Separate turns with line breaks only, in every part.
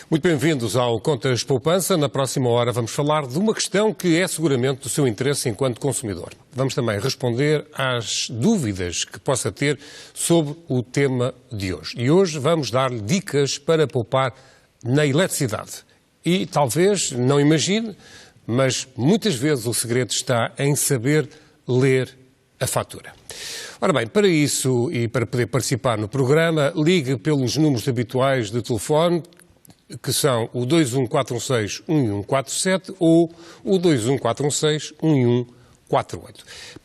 Muito bem-vindos ao Contas Poupança. Na próxima hora vamos falar de uma questão que é seguramente do seu interesse enquanto consumidor. Vamos também responder às dúvidas que possa ter sobre o tema de hoje. E hoje vamos dar-lhe dicas para poupar na eletricidade. E talvez não imagine, mas muitas vezes o segredo está em saber ler a fatura. Ora bem, para isso e para poder participar no programa, ligue pelos números habituais de telefone, que são o 21416-1147 ou o 21416-1148.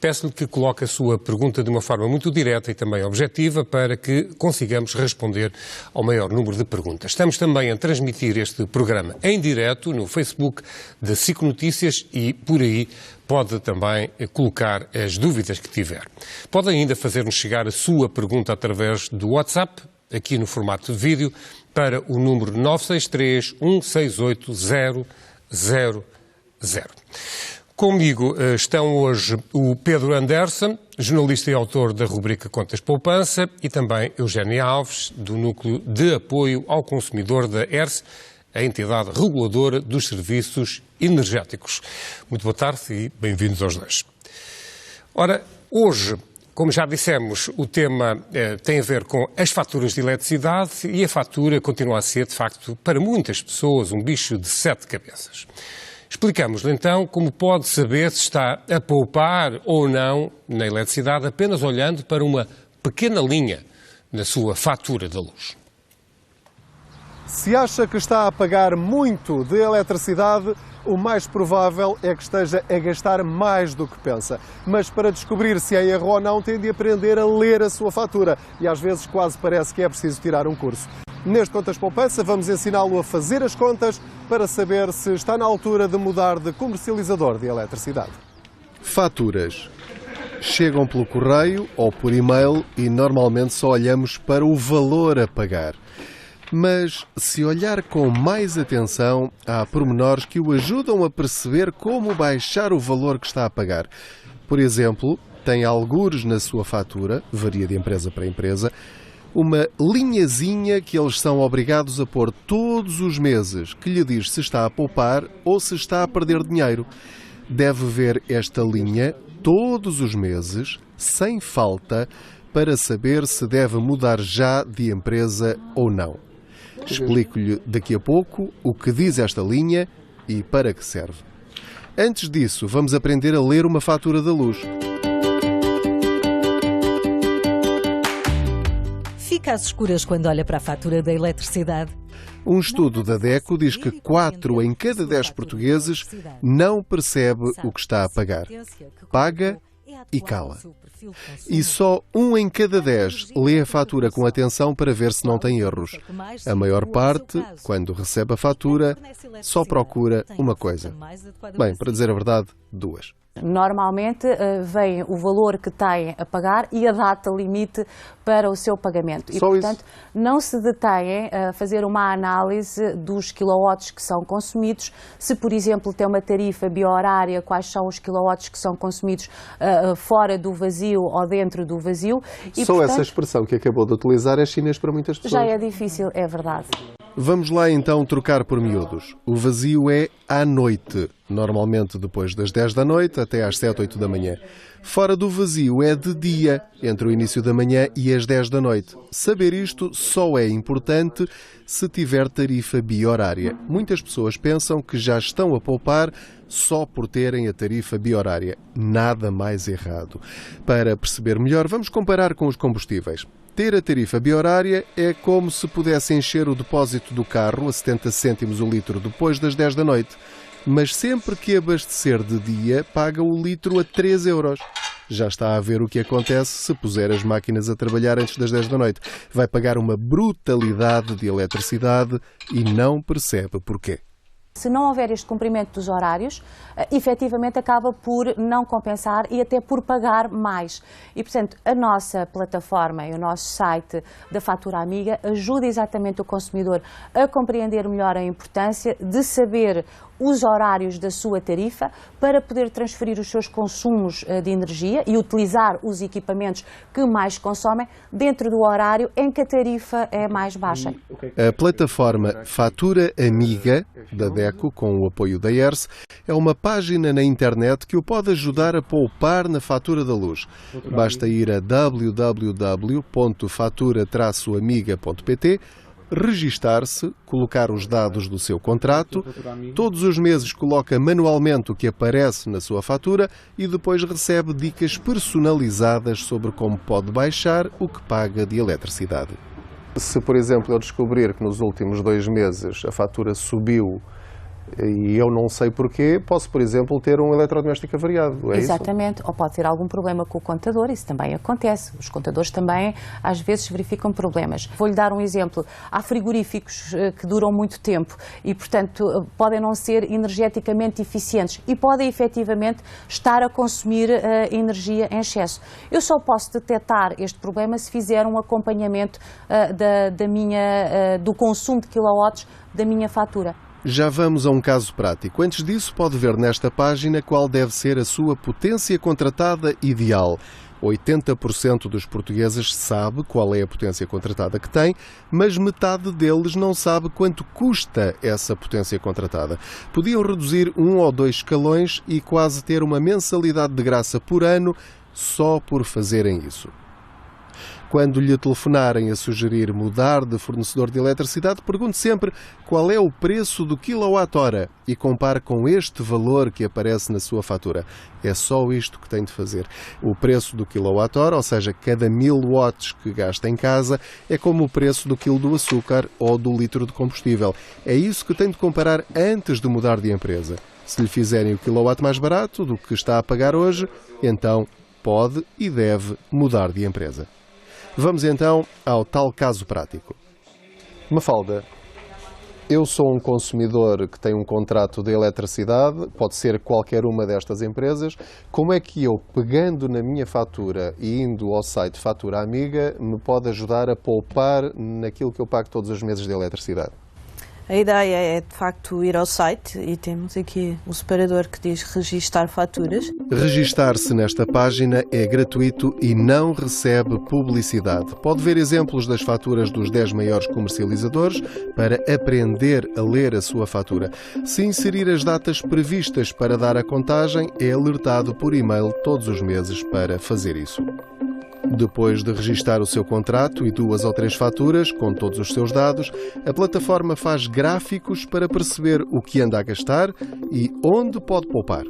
Peço-lhe que coloque a sua pergunta de uma forma muito direta e também objetiva para que consigamos responder ao maior número de perguntas. Estamos também a transmitir este programa em direto no Facebook da SIC Notícias e por aí pode também colocar as dúvidas que tiver. Pode ainda fazer-nos chegar a sua pergunta através do WhatsApp, aqui no formato de vídeo, para o número 963-168-000. Comigo estão hoje o Pedro Anderson, jornalista e autor da rubrica Contas Poupança, e também Eugénia Alves, do Núcleo de Apoio ao Consumidor da ERSE, a entidade reguladora dos serviços energéticos. Muito boa tarde e bem-vindos aos dois. Ora, hoje, como já dissemos, o tema tem a ver com as faturas de eletricidade e a fatura continua a ser, de facto, para muitas pessoas, um bicho de 7 cabeças. Explicamos-lhe então como pode saber se está a poupar ou não na eletricidade apenas olhando para uma pequena linha na sua fatura da luz.
Se acha que está a pagar muito de eletricidade, o mais provável é que esteja a gastar mais do que pensa. Mas para descobrir se é erro ou não, tem de aprender a ler a sua fatura. E às vezes quase parece que é preciso tirar um curso. Neste Contas Poupança vamos ensiná-lo a fazer as contas para saber se está na altura de mudar de comercializador de eletricidade. Faturas. Chegam pelo correio ou por e-mail e normalmente só olhamos para o valor a pagar. Mas, se olhar com mais atenção, há pormenores que o ajudam a perceber como baixar o valor que está a pagar. Por exemplo, tem algures na sua fatura, varia de empresa para empresa, uma linhazinha que eles são obrigados a pôr todos os meses, que lhe diz se está a poupar ou se está a perder dinheiro. Deve ver esta linha todos os meses, sem falta, para saber se deve mudar já de empresa ou não. Explico-lhe daqui a pouco o que diz esta linha e para que serve. Antes disso, vamos aprender a ler uma fatura da luz.
Fica às escuras quando olha para a fatura da eletricidade?
Um estudo da DECO diz que 4 em cada 10 portugueses não percebe o que está a pagar. Paga e cala. E só 1 em cada 10 lê a fatura com atenção para ver se não tem erros. A maior parte, quando recebe a fatura, só procura uma coisa. Bem, para dizer a verdade, 2.
Normalmente vem o valor que tem a pagar e a data limite para o seu pagamento. E, portanto, não se detêm a fazer uma análise dos quilowatts que são consumidos. Se, por exemplo, tem uma tarifa biohorária, quais são os quilowatts que são consumidos fora do vazio ou dentro do vazio. E,
só portanto, essa expressão que acabou de utilizar é chinês para muitas pessoas.
Já é difícil, é verdade.
Vamos lá então trocar por miúdos. O vazio é à noite, normalmente depois das 10 da noite até às 7, 8 da manhã. Fora do vazio é de dia, entre o início da manhã e as 10 da noite. Saber isto só é importante se tiver tarifa biohorária. Muitas pessoas pensam que já estão a poupar só por terem a tarifa biohorária. Nada mais errado. Para perceber melhor, vamos comparar com os combustíveis. Ter a tarifa biohorária é como se pudesse encher o depósito do carro a 70 cêntimos o litro depois das 10 da noite. Mas sempre que abastecer de dia, paga o litro a 3 euros. Já está a ver o que acontece se puser as máquinas a trabalhar antes das 10 da noite. Vai pagar uma brutalidade de eletricidade e não percebe porquê.
Se não houver este cumprimento dos horários, efetivamente acaba por não compensar e até por pagar mais. E, portanto, a nossa plataforma e o nosso site da Fatura Amiga ajuda exatamente o consumidor a compreender melhor a importância de saber os horários da sua tarifa para poder transferir os seus consumos de energia e utilizar os equipamentos que mais consomem dentro do horário em que a tarifa é mais baixa.
A plataforma Fatura Amiga, da DECO, com o apoio da ERSE, é uma página na internet que o pode ajudar a poupar na fatura da luz. Basta ir a www.fatura-amiga.pt, registar-se, colocar os dados do seu contrato, todos os meses coloca manualmente o que aparece na sua fatura e depois recebe dicas personalizadas sobre como pode baixar o que paga de eletricidade. Se, por exemplo, eu descobrir que nos últimos 2 meses a fatura subiu e eu não sei porquê, posso, por exemplo, ter um eletrodoméstico avariado, é
Exatamente,
isso?
Ou pode ter algum problema com o contador, isso também acontece. Os contadores também, às vezes, verificam problemas. Vou-lhe dar um exemplo. Há frigoríficos que duram muito tempo e, portanto, podem não ser energeticamente eficientes e podem, efetivamente, estar a consumir energia em excesso. Eu só posso detectar este problema se fizer um acompanhamento do consumo de quilowatts da minha fatura.
Já vamos a um caso prático. Antes disso, pode ver nesta página qual deve ser a sua potência contratada ideal. 80% dos portugueses sabe qual é a potência contratada que tem, mas metade deles não sabe quanto custa essa potência contratada. Podiam reduzir 1 ou 2 escalões e quase ter uma mensalidade de graça por ano só por fazerem isso. Quando lhe telefonarem a sugerir mudar de fornecedor de eletricidade, pergunte sempre qual é o preço do quilowatt-hora e compare com este valor que aparece na sua fatura. É só isto que tem de fazer. O preço do quilowatt-hora, ou seja, cada 1000 watts que gasta em casa, é como o preço do quilo do açúcar ou do litro de combustível. É isso que tem de comparar antes de mudar de empresa. Se lhe fizerem o quilowatt mais barato do que está a pagar hoje, então pode e deve mudar de empresa. Vamos então ao tal caso prático. Mafalda, eu sou um consumidor que tem um contrato de eletricidade, pode ser qualquer uma destas empresas. Como é que eu, pegando na minha fatura e indo ao site Fatura Amiga, me pode ajudar a poupar naquilo que eu pago todos os meses de eletricidade?
A ideia é, de facto, ir ao site e temos aqui um separador que diz registar faturas.
Registar-se nesta página é gratuito e não recebe publicidade. Pode ver exemplos das faturas dos 10 maiores comercializadores para aprender a ler a sua fatura. Se inserir as datas previstas para dar a contagem, é alertado por e-mail todos os meses para fazer isso. Depois de registar o seu contrato e 2 ou 3 faturas, com todos os seus dados, a plataforma faz gráficos para perceber o que anda a gastar e onde pode poupar.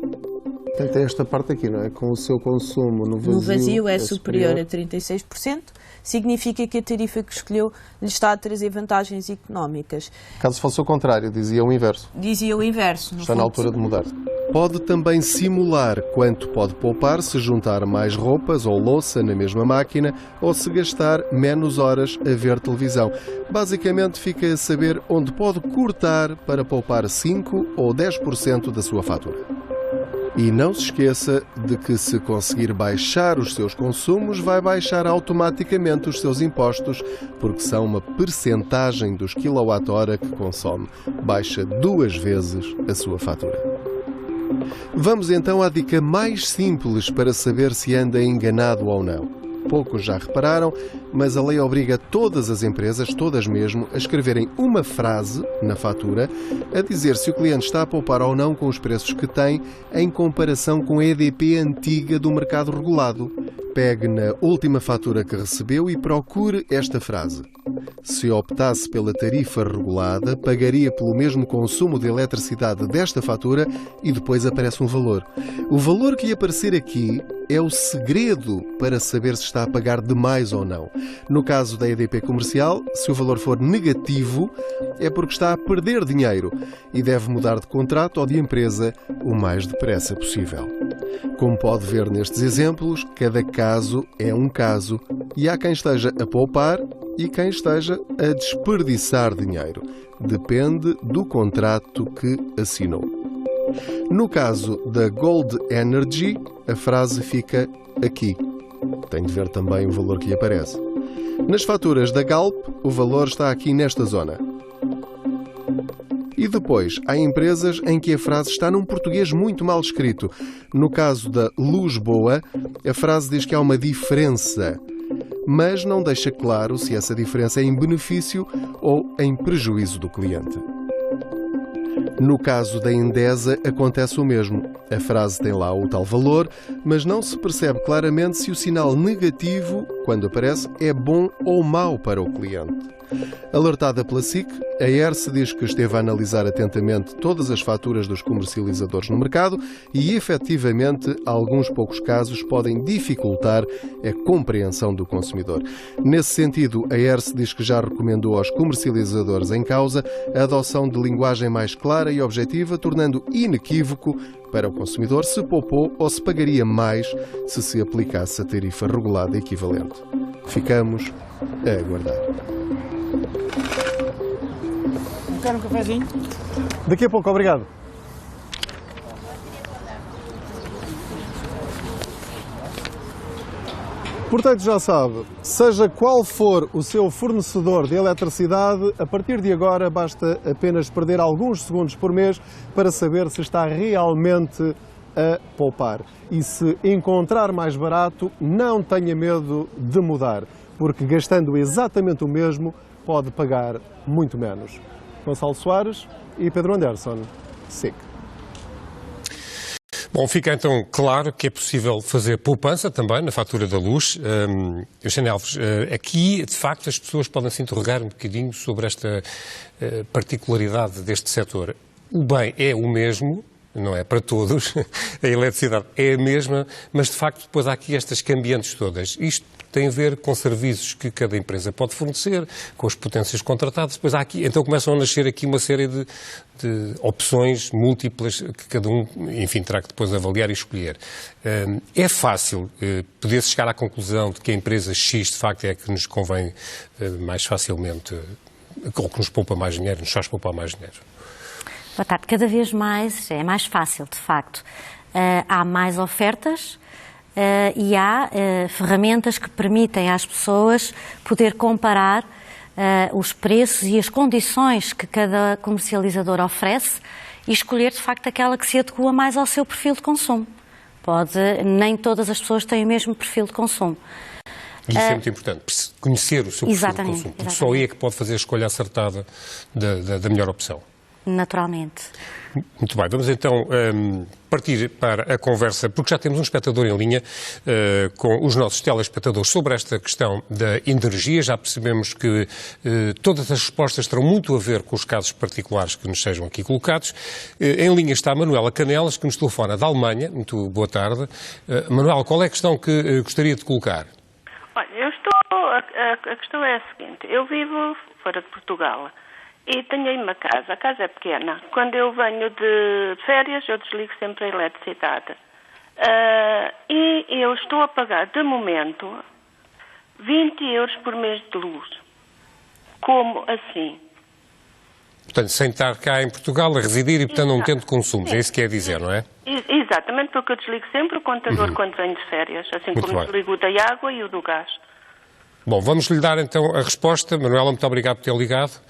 Tem esta parte aqui, não é? Com o seu consumo no vazio
é superior a 36%, significa que a tarifa que escolheu lhe está a trazer vantagens económicas.
Caso fosse o contrário, dizia o inverso.
Dizia o inverso.
Está na altura de mudar. Pode também simular quanto pode poupar se juntar mais roupas ou louça na mesma máquina ou se gastar menos horas a ver televisão. Basicamente fica a saber onde pode cortar para poupar 5 ou 10% da sua fatura. E não se esqueça de que se conseguir baixar os seus consumos, vai baixar automaticamente os seus impostos, porque são uma percentagem dos quilowatt-hora que consome. Baixa 2 vezes a sua fatura. Vamos então à dica mais simples para saber se anda enganado ou não. Poucos já repararam, mas a lei obriga todas as empresas, todas mesmo, a escreverem uma frase na fatura a dizer se o cliente está a poupar ou não com os preços que tem em comparação com a EDP antiga do mercado regulado. Pegue na última fatura que recebeu e procure esta frase. Se optasse pela tarifa regulada, pagaria pelo mesmo consumo de eletricidade desta fatura e depois aparece um valor. O valor que lhe aparecer aqui é o segredo para saber se está a pagar demais ou não. No caso da EDP comercial, se o valor for negativo, é porque está a perder dinheiro e deve mudar de contrato ou de empresa o mais depressa possível. Como pode ver nestes exemplos, cada caso é um caso e há quem esteja a poupar e quem esteja a desperdiçar dinheiro. Depende do contrato que assinou. No caso da Gold Energy, a frase fica aqui. Tem de ver também o valor que lhe aparece. Nas faturas da Galp, o valor está aqui nesta zona. E depois, há empresas em que a frase está num português muito mal escrito. No caso da Luz Boa, a frase diz que há uma diferença, mas não deixa claro se essa diferença é em benefício ou em prejuízo do cliente. No caso da Endesa, acontece o mesmo. A frase tem lá o tal valor, mas não se percebe claramente se o sinal negativo, quando aparece, é bom ou mau para o cliente. Alertada pela SIC, a ERSE diz que esteve a analisar atentamente todas as faturas dos comercializadores no mercado e, efetivamente, alguns poucos casos podem dificultar a compreensão do consumidor. Nesse sentido, a ERSE diz que já recomendou aos comercializadores em causa a adoção de linguagem mais clara e objetiva, tornando inequívoco para o consumidor se poupou ou se pagaria mais se aplicasse a tarifa regulada equivalente. Ficamos a aguardar.
Quer um cafezinho?
Daqui a pouco, obrigado. Portanto, já sabe, seja qual for o seu fornecedor de eletricidade, a partir de agora basta apenas perder alguns segundos por mês para saber se está realmente a poupar. E se encontrar mais barato, não tenha medo de mudar, porque gastando exatamente o mesmo, pode pagar muito menos. Gonçalo Soares e Pedro Anderson, SIC.
Bom, fica então claro que é possível fazer poupança também na fatura da luz. Eugênio Alves, aqui, de facto, as pessoas podem se interrogar um bocadinho sobre esta particularidade deste setor. O bem é o mesmo, não é para todos, a eletricidade é a mesma, mas de facto depois há aqui estas cambiantes todas. Isto tem a ver com serviços que cada empresa pode fornecer, com as potências contratadas. Depois há aqui, então começam a nascer aqui uma série de opções múltiplas que cada um, enfim, terá que depois avaliar e escolher. É fácil poder chegar à conclusão de que a empresa X, de facto, é a que nos convém mais facilmente, ou que nos poupa mais dinheiro, nos faz poupar mais dinheiro.
Boa tarde. Cada vez mais é mais fácil, de facto. Há mais ofertas e há ferramentas que permitem às pessoas poder comparar os preços e as condições que cada comercializador oferece e escolher, de facto, aquela que se adequa mais ao seu perfil de consumo. Nem todas as pessoas têm o mesmo perfil de consumo.
Isso é muito importante, conhecer o seu perfil de consumo, porque só aí é que pode fazer a escolha acertada da melhor opção.
Naturalmente.
Muito bem, vamos então partir para a conversa, porque já temos um espectador em linha com os nossos telespectadores sobre esta questão da energia. Já percebemos que todas as respostas terão muito a ver com os casos particulares que nos sejam aqui colocados. Em linha está a Manuela Canelas, que nos telefona da Alemanha. Muito boa tarde. Manuela, qual é a questão que gostaria de colocar?
Olha, a questão é a seguinte. Eu vivo fora de Portugal. E tenho aí uma casa, a casa é pequena. Quando eu venho de férias, eu desligo sempre a eletricidade. E eu estou a pagar, de momento, 20 euros por mês de luz. Como assim?
Portanto, sem estar cá em Portugal a residir e, portanto, não tendo consumos. É isso que quer dizer, não é?
Exatamente, porque eu desligo sempre o contador quando venho de férias, assim
muito
como
bem.
desligo o da água e o do gás.
Bom, vamos lhe dar então a resposta. Manuela, muito obrigado por ter ligado.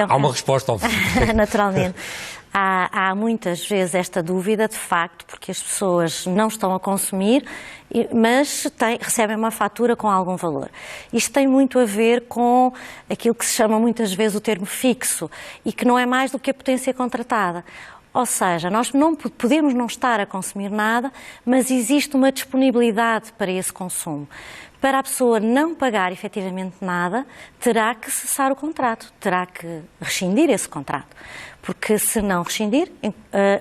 Há uma resposta, obviamente.
Naturalmente. Há muitas vezes esta dúvida, de facto, porque as pessoas não estão a consumir, mas recebem uma fatura com algum valor. Isto tem muito a ver com aquilo que se chama muitas vezes o termo fixo e que não é mais do que a potência contratada. Ou seja, nós não podemos não estar a consumir nada, mas existe uma disponibilidade para esse consumo. Para a pessoa não pagar efetivamente nada, terá que cessar o contrato, terá que rescindir esse contrato. Porque se não rescindir,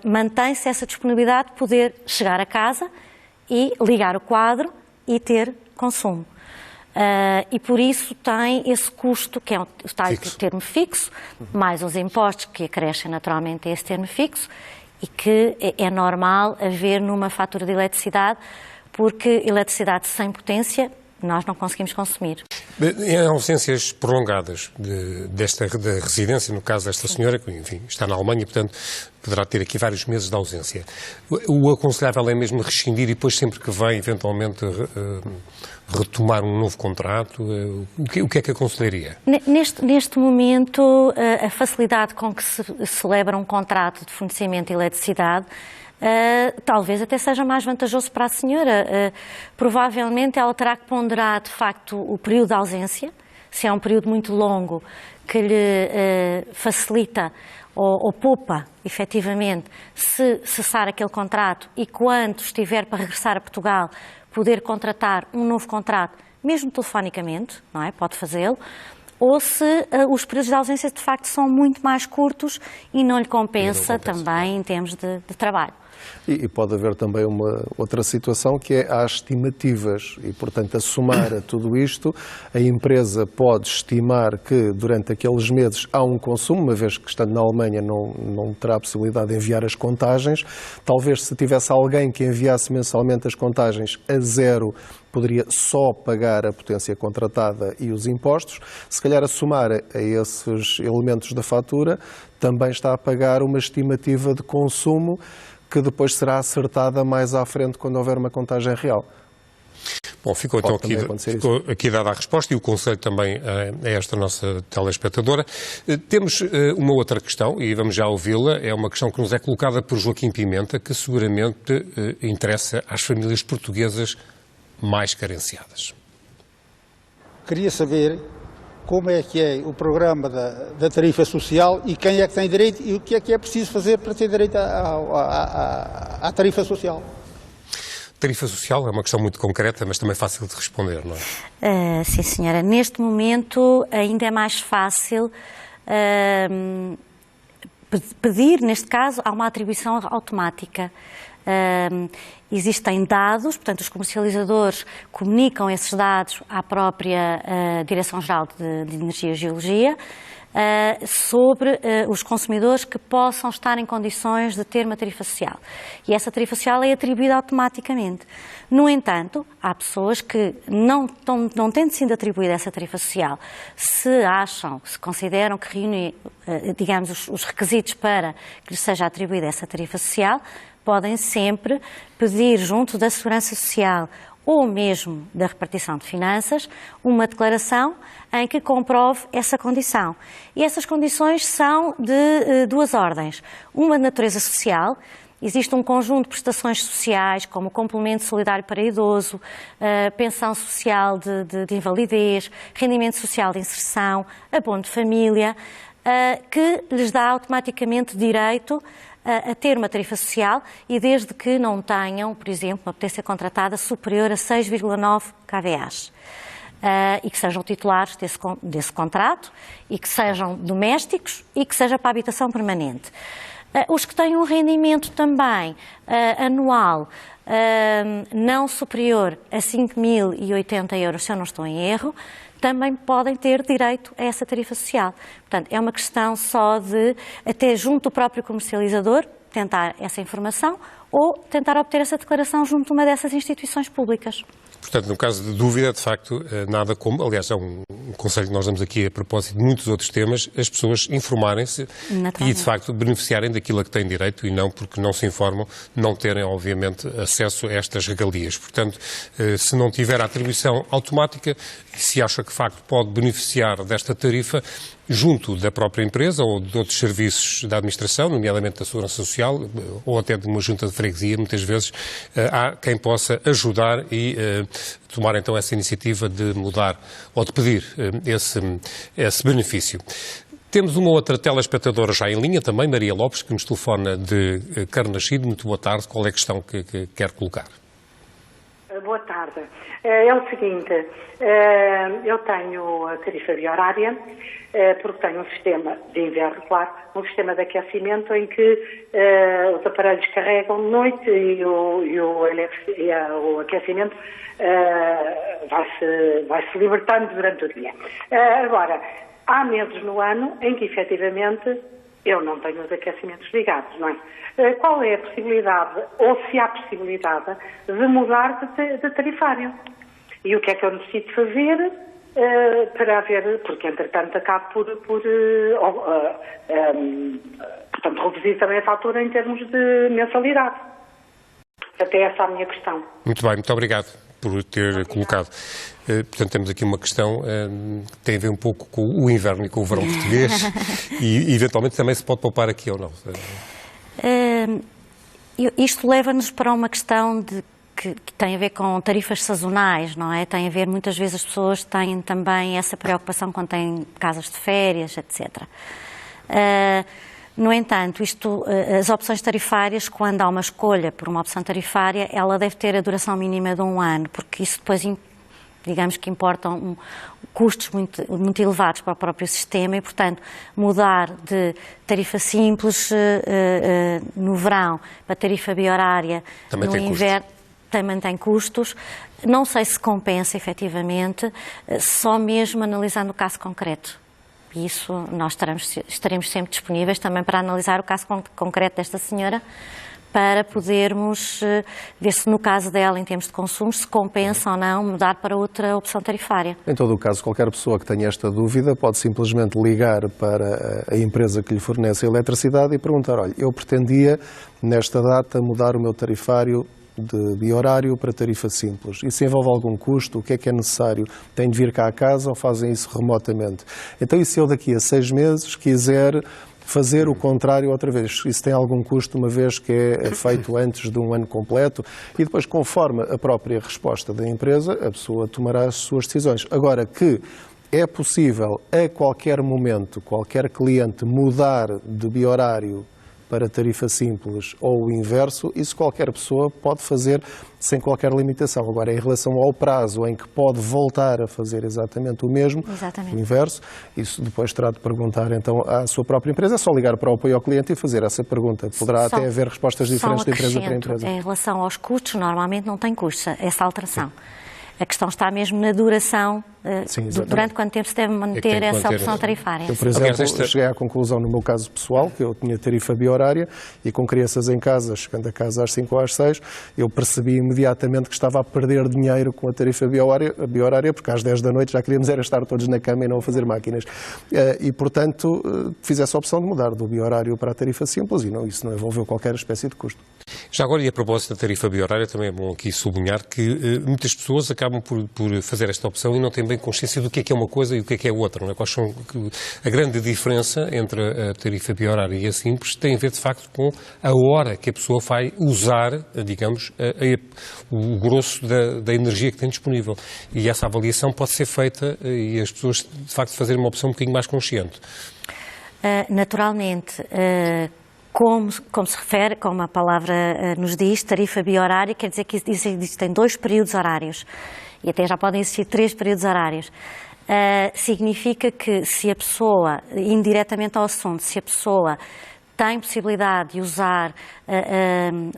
mantém-se essa disponibilidade de poder chegar a casa e ligar o quadro e ter consumo. E por isso tem esse custo, que é o termo fixo, mais os impostos que acrescem naturalmente a esse termo fixo e que é normal haver numa fatura de eletricidade, porque eletricidade sem potência nós não conseguimos consumir.
Em ausências prolongadas da residência, no caso desta senhora, que enfim, está na Alemanha, portanto, poderá ter aqui vários meses de ausência. O aconselhável é mesmo rescindir e depois, sempre que vem, eventualmente, retomar um novo contrato? O que é que aconselharia?
Neste momento, a facilidade com que se celebra um contrato de fornecimento de eletricidade talvez até seja mais vantajoso para a senhora. Provavelmente ela terá que ponderar, de facto, o período de ausência, se é um período muito longo que lhe facilita ou poupa, efetivamente, se cessar aquele contrato e quando estiver para regressar a Portugal poder contratar um novo contrato, mesmo telefonicamente, não é? Pode fazê-lo, ou se os períodos de ausência de facto são muito mais curtos e não lhe compensa também em termos de trabalho.
E pode haver também uma outra situação que é as estimativas e, portanto, a somar a tudo isto, a empresa pode estimar que durante aqueles meses há um consumo, uma vez que estando na Alemanha não terá a possibilidade de enviar as contagens. Talvez se tivesse alguém que enviasse mensalmente as contagens a zero, poderia só pagar a potência contratada e os impostos. Se calhar a somar a esses elementos da fatura, também está a pagar uma estimativa de consumo que depois será acertada mais à frente quando houver uma contagem real.
Bom, ficou então aqui dada a resposta e o conselho também a esta nossa telespectadora. Temos uma outra questão e vamos já ouvi-la. É uma questão que nos é colocada por Joaquim Pimenta, que seguramente interessa às famílias portuguesas mais carenciadas.
Queria saber como é que é o programa da tarifa social e quem é que tem direito e o que é preciso fazer para ter direito à tarifa social.
Tarifa social é uma questão muito concreta, mas também fácil de responder, não é?
Sim, senhora. Neste momento ainda é mais fácil pedir, neste caso, há uma atribuição automática. Existem dados, portanto, os comercializadores comunicam esses dados à própria Direção-Geral de Energia e Geologia sobre os consumidores que possam estar em condições de ter uma tarifa social. E essa tarifa social é atribuída automaticamente. No entanto, há pessoas que não tendo sido atribuída essa tarifa social, se consideram que reúnem, digamos, os requisitos para que lhes seja atribuída essa tarifa social, podem sempre pedir junto da Segurança Social ou mesmo da Repartição de Finanças uma declaração em que comprove essa condição. E essas condições são de duas ordens. Uma de natureza social. Existe um conjunto de prestações sociais, como complemento solidário para idoso, pensão social de invalidez, rendimento social de inserção, abono de família, que lhes dá automaticamente direito a ter uma tarifa social e desde que não tenham, por exemplo, uma potência contratada superior a 6,9 kVA. E que sejam titulares desse contrato e que sejam domésticos e que seja para habitação permanente. Os que têm um rendimento também anual não superior a 5.080 euros, se eu não estou em erro, também podem ter direito a essa tarifa social. Portanto, é uma questão só de, até junto do próprio comercializador, tentar essa informação ou tentar obter essa declaração junto de uma dessas instituições públicas.
Portanto, no caso de dúvida, de facto, nada como, aliás, é um conselho que nós damos aqui a propósito de muitos outros temas, as pessoas informarem-se e, de facto, beneficiarem daquilo a que têm direito e não porque não se informam, não terem, obviamente, acesso a estas regalias. Portanto, se não tiver a atribuição automática, se acha que, de facto, pode beneficiar desta tarifa, junto da própria empresa ou de outros serviços da administração, nomeadamente da Segurança Social ou até de uma junta de freguesia, muitas vezes há quem possa ajudar e tomar então essa iniciativa de mudar ou de pedir esse benefício. Temos uma outra telespectadora já em linha também, Maria Lopes, que nos telefona de Carnaxide. Muito boa tarde. Qual é a questão que quer colocar?
Boa tarde. É o seguinte, eu tenho a tarifa biorária, porque tenho um sistema de inverno, claro, um sistema de aquecimento em que os aparelhos carregam de noite e o aquecimento vai-se libertando durante o dia. Agora, há meses no ano em que, efetivamente, eu não tenho os aquecimentos ligados, não é? Qual é a possibilidade, ou se há possibilidade, de mudar de tarifário? E o que é que eu necessito fazer para haver, porque entretanto acabo portanto, reduzir também a fatura em termos de mensalidade. Até essa é a minha questão.
Muito bem, muito obrigado por ter colocado. Portanto, temos aqui uma questão que tem a ver um pouco com o inverno e com o verão português e eventualmente também se pode poupar aqui ou não.
Isto leva-nos para uma questão que tem a ver com tarifas sazonais, não é? Tem a ver, muitas vezes as pessoas têm também essa preocupação quando têm casas de férias, etc. No entanto, as opções tarifárias, quando há uma escolha por uma opção tarifária, ela deve ter a duração mínima de 1 ano, porque isso depois, digamos que importam custos muito elevados para o próprio sistema e, portanto, mudar de tarifa simples no verão para tarifa bi-horária no inverno também tem custos. Não sei se compensa, efetivamente, só mesmo analisando o caso concreto. E isso nós estaremos sempre disponíveis também para analisar o caso concreto desta senhora, para podermos ver se no caso dela, em termos de consumos, se compensa ou não mudar para outra opção tarifária.
Em todo o caso, qualquer pessoa que tenha esta dúvida pode simplesmente ligar para a empresa que lhe fornece a eletricidade e perguntar: olha, eu pretendia nesta data mudar o meu tarifário de bi-horário para tarifa simples. Isso envolve algum custo? O que é necessário? Tem de vir cá a casa ou fazem isso remotamente? Então, e se eu daqui a 6 meses quiser fazer o contrário outra vez? Isso tem algum custo, uma vez que é feito antes de 1 ano completo? E depois, conforme a própria resposta da empresa, a pessoa tomará as suas decisões. Agora, que é possível a qualquer momento, qualquer cliente mudar de bi-horário para tarifa simples ou o inverso, isso qualquer pessoa pode fazer sem qualquer limitação. Agora, em relação ao prazo em que pode voltar a fazer exatamente o mesmo, o inverso, isso depois terá de perguntar então à sua própria empresa. É só ligar para o apoio ao cliente e fazer essa pergunta. Poderá até haver respostas diferentes de empresa para empresa.
Em relação aos custos, normalmente não tem custos essa alteração. Sim. A questão está mesmo na duração, durante quanto tempo se deve manter essa opção tarifária.
Eu, por exemplo, cheguei à conclusão, no meu caso pessoal, que eu tinha tarifa bi-horária e com crianças em casa, chegando a casa às 5 ou às 6, eu percebi imediatamente que estava a perder dinheiro com a tarifa bi-horária, porque às 10 da noite já queríamos era estar todos na cama e não a fazer máquinas. E, portanto, fiz essa opção de mudar do bi-horário para a tarifa simples e isso não envolveu qualquer espécie de custo.
Já agora, e a propósito da tarifa bi-horária, também é bom aqui sublinhar que muitas pessoas acabam por fazer esta opção e não têm bem consciência do que é uma coisa e do que é outra. Não é? Quais são a grande diferença entre a tarifa bi-horária e a simples tem a ver, de facto, com a hora que a pessoa vai usar, digamos, o grosso da energia que tem disponível. E essa avaliação pode ser feita e as pessoas, de facto, fazerem uma opção um bocadinho mais consciente.
Naturalmente, como se refere, como a palavra nos diz, tarifa bi-horária, quer dizer que existem 2 períodos horários e até já podem existir 3 períodos horários. Significa que se a pessoa, indiretamente ao assunto, se a pessoa tem possibilidade de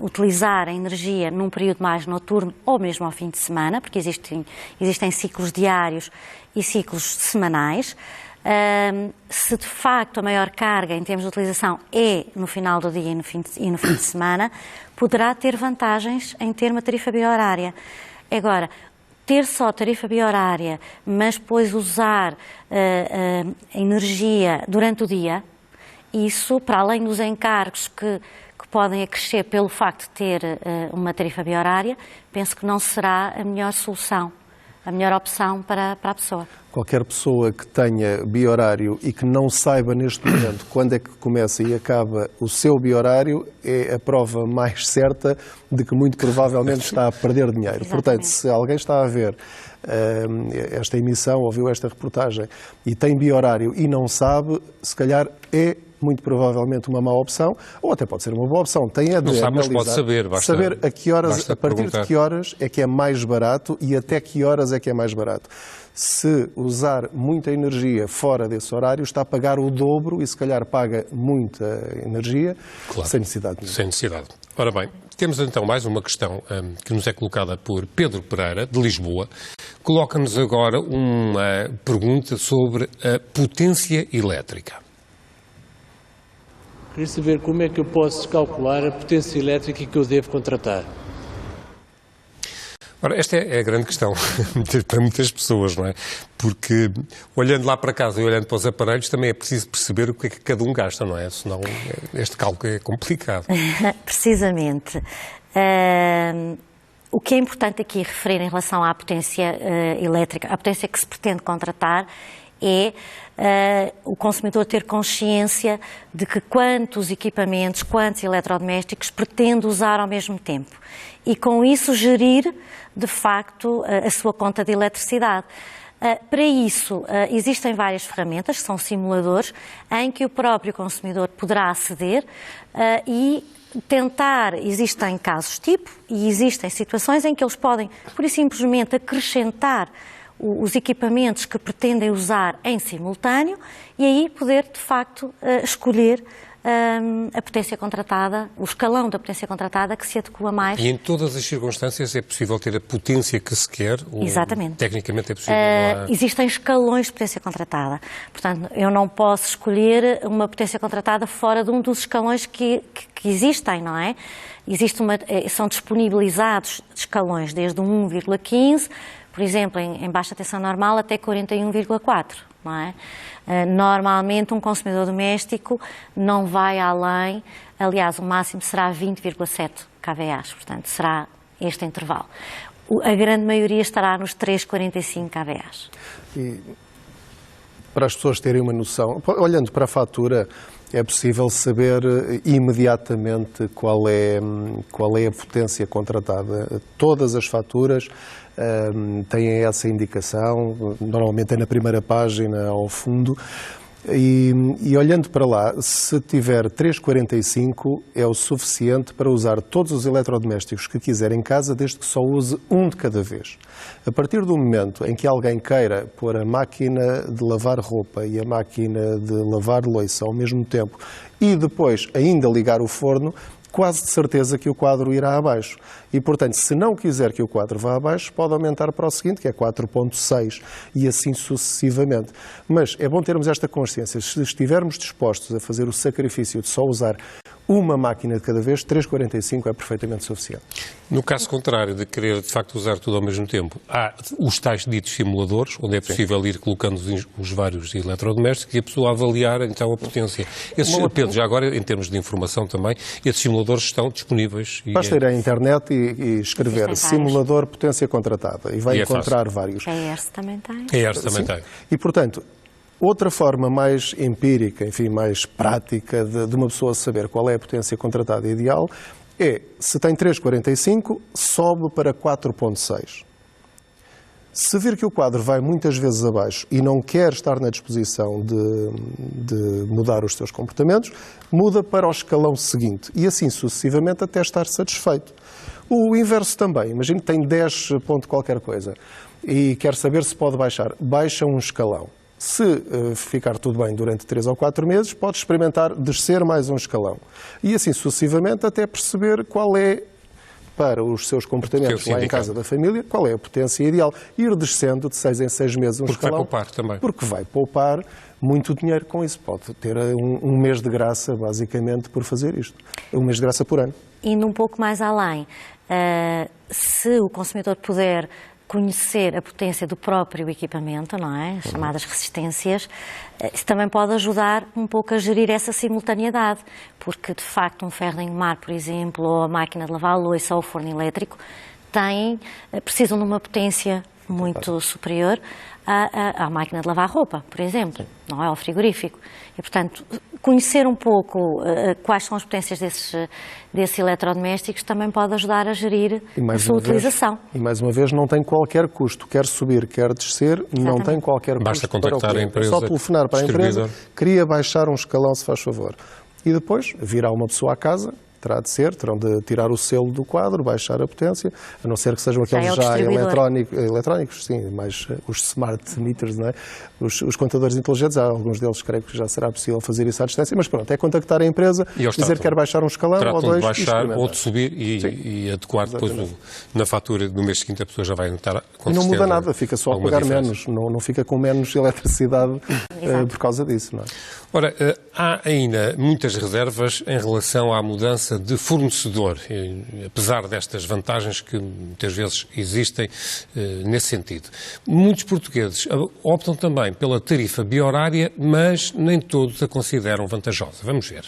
utilizar a energia num período mais noturno ou mesmo ao fim de semana, porque existem ciclos diários e ciclos semanais. Se de facto a maior carga em termos de utilização é no final do dia e no fim de semana, poderá ter vantagens em ter uma tarifa bi-horária. Agora, ter só tarifa bi-horária, mas depois usar a energia durante o dia, isso, para além dos encargos que podem acrescer pelo facto de ter uma tarifa bi-horária, penso que não será a melhor solução, a melhor opção para a pessoa.
Qualquer pessoa que tenha bi-horário e que não saiba neste momento quando é que começa e acaba o seu bi-horário é a prova mais certa de que muito provavelmente está a perder dinheiro.
Exatamente.
Portanto, se alguém está a ver esta emissão, ouviu esta reportagem e tem bi-horário e não sabe, se calhar é muito provavelmente uma má opção, ou até pode ser uma boa opção. Tem a de
analisar,
mas
pode saber
a que horas, a partir de que horas é que é mais barato e até que horas é que é mais barato. Se usar muita energia fora desse horário, está a pagar o dobro e se calhar paga muita energia, claro, sem necessidade nenhuma.
Sem necessidade. Ora bem, temos então mais uma questão que nos é colocada por Pedro Pereira, de Lisboa. Coloca-nos agora uma pergunta sobre a potência elétrica.
Queria saber como é que eu posso calcular a potência elétrica que eu devo contratar.
Ora, esta é a grande questão para muitas pessoas, não é? Porque olhando lá para casa e olhando para os aparelhos também é preciso perceber o que é que cada um gasta, não é? Senão este cálculo é complicado.
Precisamente. O que é importante aqui referir em relação à potência elétrica, a potência que se pretende contratar, é o consumidor ter consciência de que quantos equipamentos, quantos eletrodomésticos pretende usar ao mesmo tempo e com isso gerir, de facto, a sua conta de eletricidade. Para isso, existem várias ferramentas, que são simuladores, em que o próprio consumidor poderá aceder e tentar, existem casos tipo e existem situações em que eles podem, pura e simplesmente, acrescentar os equipamentos que pretendem usar em simultâneo e aí poder, de facto, escolher a potência contratada, o escalão da potência contratada que se adequa mais.
E em todas as circunstâncias é possível ter a potência que se quer?
Exatamente.
Tecnicamente é possível?
Existem escalões de potência contratada. Portanto, eu não posso escolher uma potência contratada fora de um dos escalões que existem, não é? São disponibilizados escalões desde 1,15, por exemplo, em baixa tensão normal até 41,4, não é? Normalmente um consumidor doméstico não vai além, aliás, o máximo será 20,7 kVA, portanto será este intervalo. A grande maioria estará nos 3,45 kVA.
E para as pessoas terem uma noção, olhando para a fatura, é possível saber imediatamente qual é a potência contratada. Todas as faturas têm essa indicação, normalmente é na primeira página, ao fundo, e olhando para lá, se tiver 3,45 é o suficiente para usar todos os eletrodomésticos que quiser em casa, desde que só use um de cada vez. A partir do momento em que alguém queira pôr a máquina de lavar roupa e a máquina de lavar louça ao mesmo tempo e depois ainda ligar o forno, quase de certeza que o quadro irá abaixo. E, portanto, se não quiser que o quadro vá abaixo, pode aumentar para o seguinte, que é 4,6, e assim sucessivamente. Mas é bom termos esta consciência. Se estivermos dispostos a fazer o sacrifício de só usar uma máquina de cada vez, 3,45 é perfeitamente suficiente.
No caso contrário, de querer, de facto, usar tudo ao mesmo tempo, há os tais ditos simuladores, onde é possível ir colocando os vários eletrodomésticos e a pessoa avaliar, então, a potência. Pedro, já agora, em termos de informação também, esses simuladores estão disponíveis.
Basta ir à internet e escrever simulador potência contratada e vai encontrar vários.
A ERSE também tem.
A ERSE também tem.
E, portanto, outra forma mais empírica, enfim, mais prática de uma pessoa saber qual é a potência contratada ideal é, se tem 3,45, sobe para 4,6. Se vir que o quadro vai muitas vezes abaixo e não quer estar na disposição de mudar os seus comportamentos, muda para o escalão seguinte e assim sucessivamente até estar satisfeito. O inverso também. Imagine que tem 10 ponto qualquer coisa e quer saber se pode baixar. Baixa um escalão. Se ficar tudo bem durante 3 ou 4 meses, pode experimentar descer mais um escalão. E assim sucessivamente até perceber qual é, para os seus comportamentos lá em casa da família, qual é a potência ideal. Ir descendo de 6 em 6 meses um escalão.
Porque vai poupar também.
Porque vai poupar muito dinheiro com isso. Pode ter um mês de graça, basicamente, por fazer isto. Um mês de graça por ano.
Indo um pouco mais além, se o consumidor puder conhecer a potência do próprio equipamento, não é? As chamadas resistências, isso também pode ajudar um pouco a gerir essa simultaneidade, porque de facto um ferro de engomar, por exemplo, ou a máquina de lavar a louça ou o forno elétrico precisam de uma potência muito superior à máquina de lavar roupa, por exemplo, não é? Ao frigorífico. E, portanto, conhecer um pouco quais são as potências desses eletrodomésticos também pode ajudar a gerir a sua utilização.
E, mais uma vez, não tem qualquer custo. Quer subir, quer descer, não tem qualquer custo.
Basta contactar a empresa.
É só telefonar para a empresa, queria baixar um escalão, se faz favor. E depois virá uma pessoa à casa, terão de tirar o selo do quadro, baixar a potência, a não ser que sejam aqueles já eletrónicos, sim, mais os smart meters, não é? Os contadores inteligentes, há alguns deles creio que já será possível fazer isso à distância, mas pronto, é contactar a empresa, dizer que quer baixar um escalão ou dois,
de baixar ou de subir e adequar depois na fatura do mês seguinte a pessoa já vai notar com
e não
certeza,
muda nada, fica só a pagar menos, não fica com menos eletricidade por causa disso, não é?
Ora, há ainda muitas reservas em relação à mudança mudança de fornecedor, apesar destas vantagens que muitas vezes existem nesse sentido. Muitos portugueses optam também pela tarifa bi-horária, mas nem todos a consideram vantajosa. Vamos ver.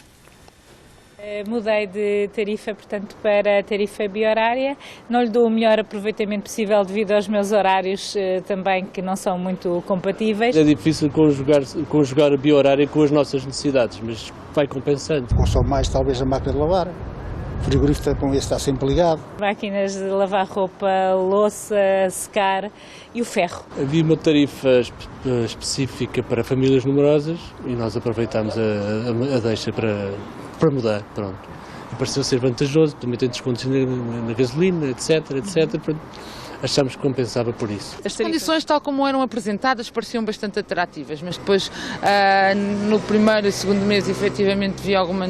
Mudei de tarifa, portanto, para a tarifa bi-horária. Não lhe dou o melhor aproveitamento possível devido aos meus horários também, que não são muito compatíveis.
É difícil conjugar a bi-horária com as nossas necessidades, mas vai compensando.
Consome mais talvez a máquina de lavar. O frigorífico com esse está sempre ligado.
Máquinas de lavar roupa, louça, secar e o ferro.
Havia uma tarifa específica para famílias numerosas e nós aproveitámos a deixa para mudar, pronto. E pareceu ser vantajoso, também tem descontos na gasolina, etc. Pronto. Achámos que compensava por isso.
As condições, tal como eram apresentadas, pareciam bastante atrativas, mas depois, no primeiro e segundo mês, efetivamente, vi alguma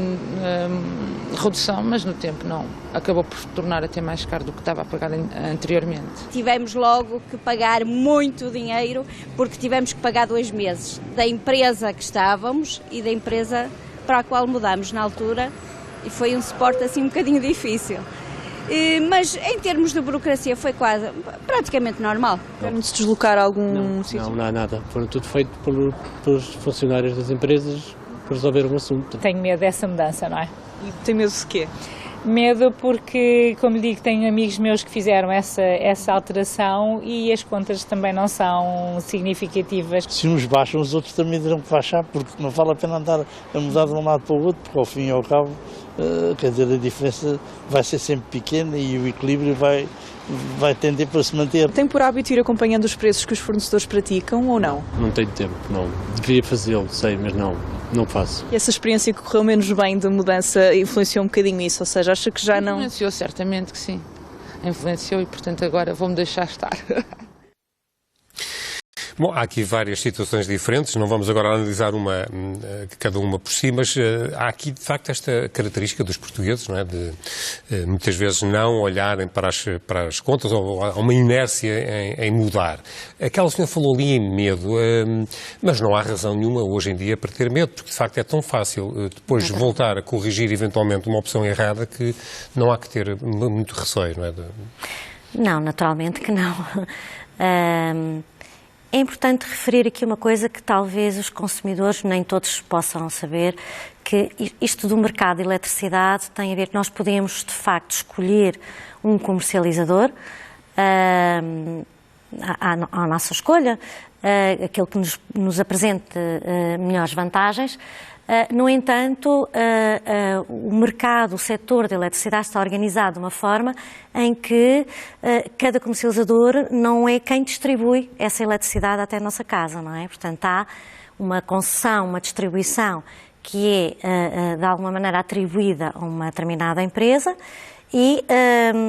redução, mas no tempo não. Acabou por se tornar até mais caro do que estava a pagar anteriormente.
Tivemos logo que pagar muito dinheiro, porque tivemos que pagar 2 meses da empresa que estávamos e da empresa para a qual mudámos na altura, e foi um suporte assim um bocadinho difícil. Mas em termos de burocracia foi praticamente normal.
Querem-se deslocar a algum sítio?
Não há nada. Foram tudo feito pelos funcionários das empresas para resolver um assunto.
Tenho medo dessa mudança, não é?
E tem medo de quê?
Medo porque, como lhe digo, tenho amigos meus que fizeram essa alteração e as contas também não são significativas.
Se uns baixam, os outros também terão que baixar, porque não vale a pena andar a mudar de um lado para o outro, porque ao fim e ao cabo, quer dizer, a diferença vai ser sempre pequena e o equilíbrio vai tender para se manter.
Tem por hábito ir acompanhando os preços que os fornecedores praticam ou não?
Não tenho tempo, não. Devia fazê-lo, sei, mas não faço.
E essa experiência que correu menos bem da mudança influenciou um bocadinho isso? Ou seja, acha que já não...
Influenciou, certamente que sim. Influenciou e, portanto, agora vou-me deixar estar.
Bom, há aqui várias situações diferentes, não vamos agora analisar cada uma por si, mas há aqui, de facto, esta característica dos portugueses, não é? De muitas vezes não olharem para as contas, ou há uma inércia em mudar. Aquela senhora falou ali em medo, mas não há razão nenhuma hoje em dia para ter medo, porque de facto é tão fácil depois voltar a corrigir eventualmente uma opção errada que não há que ter muito receio, não é?
Não, naturalmente que não. É importante referir aqui uma coisa que talvez os consumidores nem todos possam saber, que isto do mercado de eletricidade tem a ver que nós podemos, de facto, escolher um comercializador à nossa escolha, aquele que nos apresente melhores vantagens. No entanto, o mercado, o setor da eletricidade está organizado de uma forma em que cada comercializador não é quem distribui essa eletricidade até a nossa casa, não é? Portanto, há uma concessão, uma distribuição que é, de alguma maneira, atribuída a uma determinada empresa e,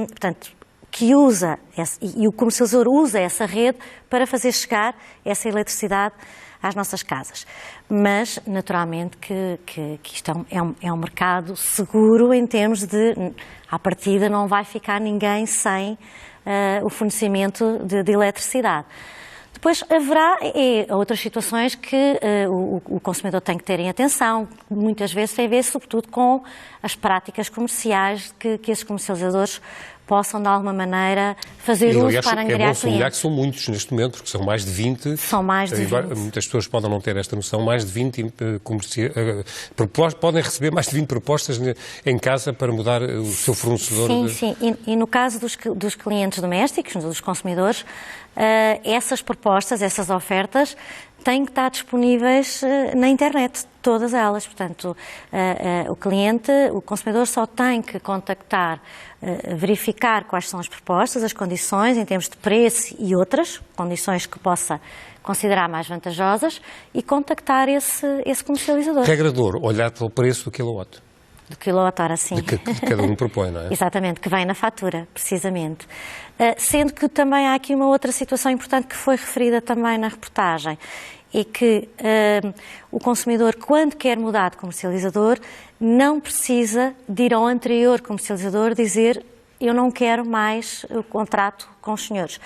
portanto, que usa, e o comercializador usa essa rede para fazer chegar essa eletricidade às nossas casas. Mas, naturalmente, que isto é um mercado seguro em termos de, à partida, não vai ficar ninguém sem o fornecimento de eletricidade. Depois haverá outras situações que o consumidor tem que ter em atenção, muitas vezes tem a ver, sobretudo, com as práticas comerciais que esses comercializadores possam, de alguma maneira, fazer uso para angariar clientes.
É bom sublinhar que são muitos neste momento, porque são mais de 20.
São mais de 20.
Muitas pessoas podem não ter esta noção, mais de 20 podem receber mais de 20 propostas em casa para mudar o seu fornecedor.
Sim. E no caso dos clientes domésticos, dos consumidores, essas propostas, essas ofertas, têm que estar disponíveis na internet, todas elas. Portanto, o consumidor só tem que contactar, verificar quais são as propostas, as condições em termos de preço e outras condições que possa considerar mais vantajosas e contactar esse comercializador.
Regrador, olhar pelo preço do quilowatt.
Do quilowatt-hora, sim.
Que cada um propõe, não é?
Exatamente, que vem na fatura, precisamente. Sendo que também há aqui uma outra situação importante que foi referida também na reportagem, é que o consumidor, quando quer mudar de comercializador, não precisa de ir ao anterior comercializador dizer eu não quero mais o contrato com os senhores.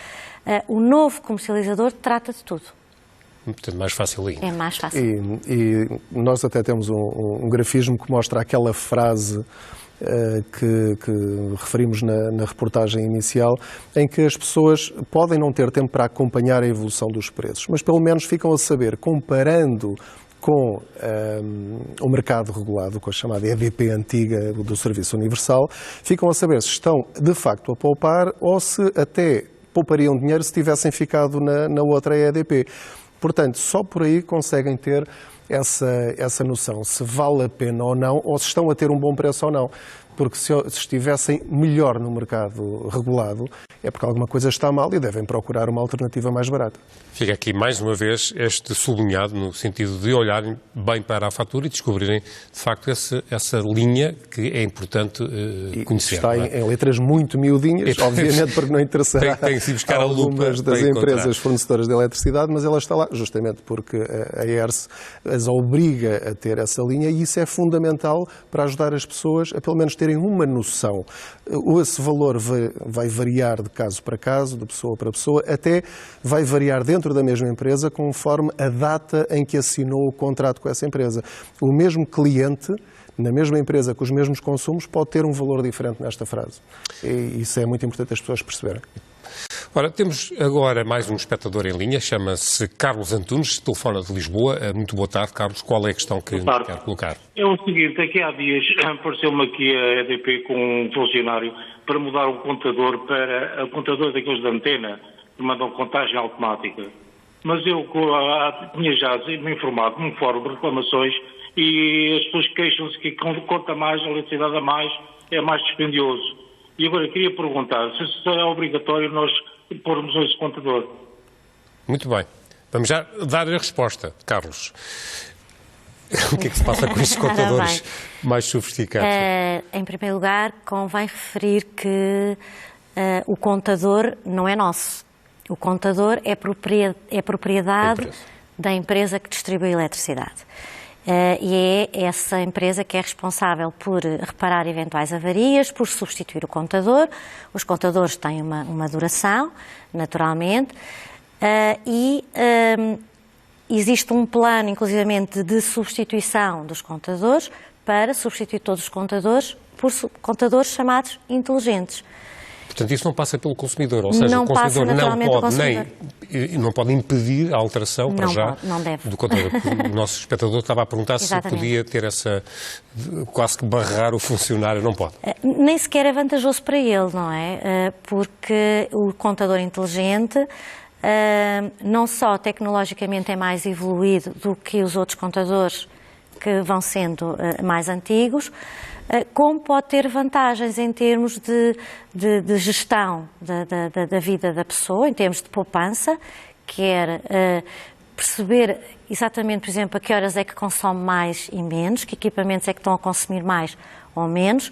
O novo comercializador trata de tudo.
Portanto, mais fácil ainda.
É mais fácil.
E nós até temos um grafismo que mostra aquela frase que referimos na reportagem inicial, em que as pessoas podem não ter tempo para acompanhar a evolução dos preços, mas pelo menos ficam a saber, comparando com o mercado regulado, com a chamada EDP antiga do Serviço Universal, ficam a saber se estão de facto a poupar ou se até poupariam dinheiro se tivessem ficado na outra EDP. Portanto, só por aí conseguem ter essa noção, se vale a pena ou não, ou se estão a ter um bom preço ou não. Porque se estivessem melhor no mercado regulado, é porque alguma coisa está mal e devem procurar uma alternativa mais barata.
Fica aqui mais uma vez este sublinhado no sentido de olharem bem para a fatura e descobrirem de facto essa linha que é importante conhecer.
Está em letras muito miudinhas, obviamente porque não interessará a algumas das empresas fornecedoras de eletricidade, mas ela está lá justamente porque a ERSE as obriga a ter essa linha e isso é fundamental para ajudar as pessoas a pelo menos terem uma noção. Esse valor vai variar de caso para caso, de pessoa para pessoa, até vai variar dentro da mesma empresa conforme a data em que assinou o contrato com essa empresa. O mesmo cliente, na mesma empresa com os mesmos consumos, pode ter um valor diferente nesta frase. E isso é muito importante as pessoas perceberem.
Ora, temos agora mais um espectador em linha, chama-se Carlos Antunes, telefona de Lisboa. Muito boa tarde, Carlos. Qual é a questão que quer colocar?
É o seguinte, aqui há dias apareceu-me aqui a EDP com um funcionário para mudar um contador para o contador daqueles de antena, que mandam contagem automática. Mas eu tinha já me informado num fórum de reclamações e as pessoas queixam-se que conta mais, a eletricidade a mais, é mais dispendioso. E agora queria perguntar se será obrigatório nós pormos esse contador.
Muito bem. Vamos já dar a resposta, Carlos. O que é que se passa com estes contadores mais sofisticados?
Em primeiro lugar, convém referir que o contador não é nosso. O contador é propriedade da empresa que distribui a eletricidade. E é essa empresa que é responsável por reparar eventuais avarias, por substituir o contador. Os contadores têm uma duração, naturalmente, e existe um plano, inclusivamente, de substituição dos contadores para substituir todos os contadores por contadores chamados inteligentes.
Portanto, isso não passa pelo consumidor, ou seja, o consumidor não pode impedir a alteração
não deve.
do contador. O nosso espectador estava a perguntar se podia ter quase que barrar o funcionário, não pode.
Nem sequer é vantajoso para ele, não é? Porque o contador inteligente não só tecnologicamente é mais evoluído do que os outros contadores que vão sendo mais antigos, como pode ter vantagens em termos de gestão da vida da pessoa, em termos de poupança, quer perceber exatamente, por exemplo, a que horas é que consome mais e menos, que equipamentos é que estão a consumir mais ou menos,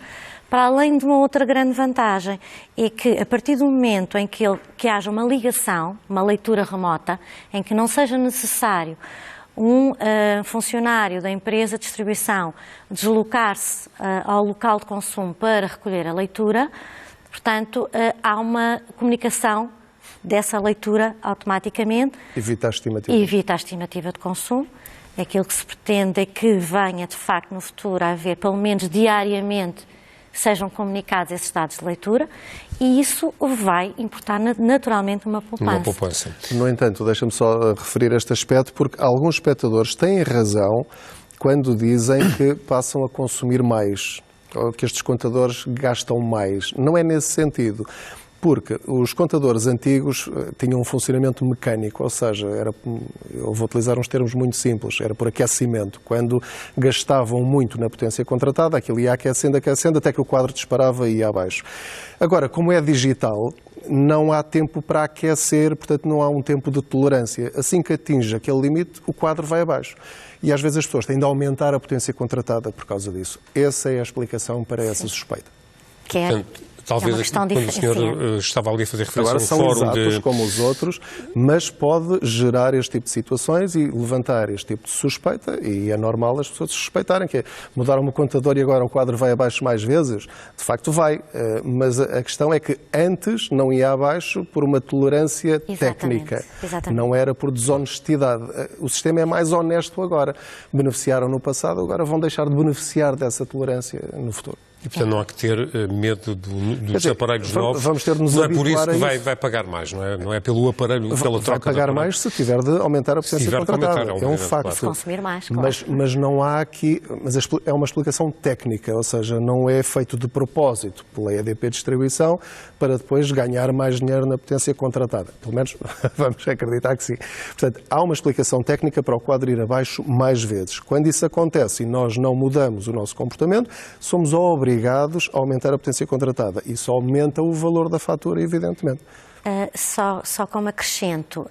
para além de uma outra grande vantagem, é que a partir do momento em que haja uma ligação, uma leitura remota, em que não seja necessário um funcionário da empresa de distribuição deslocar-se ao local de consumo para recolher a leitura, portanto, há uma comunicação dessa leitura automaticamente.
Evita a estimativa.
E evita a estimativa de consumo. Aquilo que se pretende é que venha, de facto, no futuro a haver, pelo menos diariamente, sejam comunicados esses dados de leitura e isso vai importar naturalmente uma poupança.
No entanto, deixa-me só referir este aspecto, porque alguns espectadores têm razão quando dizem que passam a consumir mais, ou que estes contadores gastam mais. Não é nesse sentido. Porque os contadores antigos tinham um funcionamento mecânico, ou seja, eu vou utilizar uns termos muito simples, era por aquecimento. Quando gastavam muito na potência contratada, aquilo ia aquecendo, até que o quadro disparava e ia abaixo. Agora, como é digital, não há tempo para aquecer, portanto não há um tempo de tolerância. Assim que atinge aquele limite, o quadro vai abaixo. E às vezes as pessoas têm de aumentar a potência contratada por causa disso. Essa é a explicação para essa suspeita.
Talvez quando o senhor estava ali a fazer referência
agora são exatos como os outros, mas pode gerar este tipo de situações e levantar este tipo de suspeita, e é normal as pessoas suspeitarem que mudar um contador e agora o quadro vai abaixo mais vezes. De facto vai, mas a questão é que antes não ia abaixo por uma tolerância técnica. Não era por desonestidade. O sistema é mais honesto agora. Beneficiaram no passado, agora vão deixar de beneficiar dessa tolerância no futuro.
E, portanto, não há que ter medo dos aparelhos novos.
Vamos ter de nos
não é por isso
habituar
que
a isso.
vai pagar mais, não é? Não é pelo aparelho, pela troca.
Vai pagar mais se tiver de aumentar a potência contratada. É um facto.
Se consumir mais, claro.
Mas não há aqui... Mas é uma explicação técnica, ou seja, não é feito de propósito pela EDP Distribuição para depois ganhar mais dinheiro na potência contratada. Pelo menos vamos acreditar que sim. Portanto, há uma explicação técnica para o quadro ir abaixo mais vezes. Quando isso acontece e nós não mudamos o nosso comportamento, somos obrigados a aumentar a potência contratada. Isso aumenta o valor da fatura, evidentemente.
Só como acrescento,